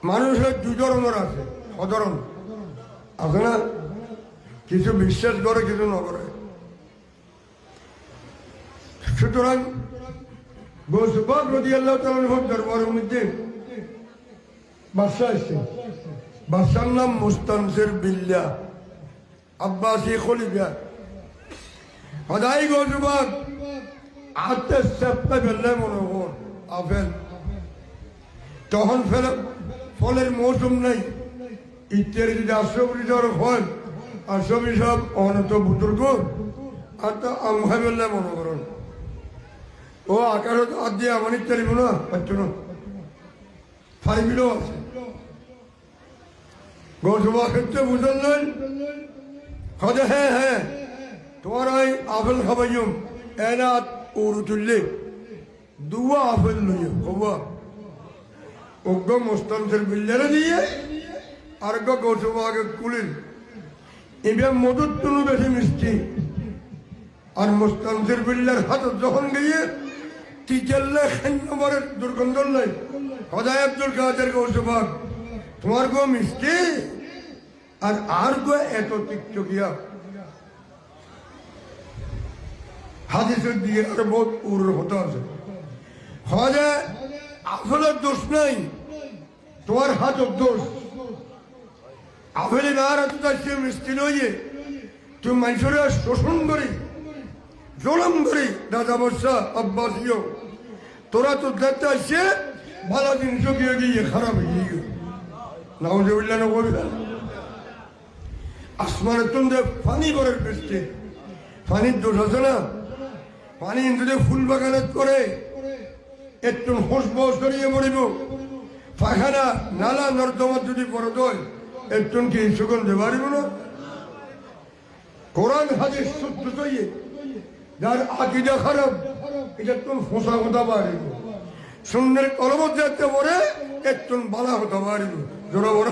মানুষের দুই ধরনের আছে, সাধারণ আছে না, কিছু বিশ্বাস করে কিছু না করে। সুতরাং গৌসবাগ রাদিয়াল্লাহু তাআলার দরবারের মধ্যে বাদশা আসছে। বাদশার নাম মুস্তানসির বিল্লাহ, আব্বাসী খলিফা। সদাই গৌসবাগ আটটা চেপটা ফেললে মনে কর আপেল, তখন ফলের মৌসুম নেই, ইত্যাদি যদি আশ্রবি হয় আশ্রবি সব অনত বুজুর্গ আর তো আংহা ফেললে মনে করুন ও আকারত আর দিয়ে আমার ইত্যাদি না পাচ্ছ না ফাইবিলও আছে। গৌসবা ক্ষেত্রে বুঝলেন হদে হ্যাঁ হ্যাঁ তোমার ওই আপেল খাবাইম এনা উড়ু তুললে দুয়া আপেল লইয়া হবা অজ্ঞ মুস্তানসির বিল্লারে দিয়ে আর গৌসবাকে কুলিল এবার মধুর তুলু বেশি মিষ্টি। আর মুস্তানসির বিল্লার হাত যখন গিয়ে টিচারলে নম্বরের দুর্গন্ধ নাই সদাই আব্দুল কাদের গৌসবাগ তোমার গো মিষ্টি আর গো এত টিকটকিয়া হাদিসের দিকে আর বহুত উর হতে আছে। হজে আসলের দোষ নাই, তোমার হাতের দোষ। আফেলে না সে মিষ্টি নইয়ে তুমি মানুষের শোষণ করি জলম করি দাদা বর্ষা আব্বাসীয় তোরা তো দেখতে আসছে ভালো জিনিস গিয়ে গিয়ে খারাপ হয়ে গিয়ে নাউজুবিল্লাহ না বলবেন। আসমানের তুন্দে পানি করে বৃষ্টি, পানির দোষ আছে না। পানি যদি ফুল বাগানত করে একটু হোস বস করিয়ে মরিব, পাখানা নালা নর্দমার যদি পড়ে হয় একটু কি সুগন্ধে পারিব না। কোরআন হাদিস সূত্র তৈরি যার আকীদা খারাপ এটা তুমি ফোঁসা হতে পারিব, সুন্নের কলমত যাতে পড়ে একটু বালা হতে পারিব। জোরা বড়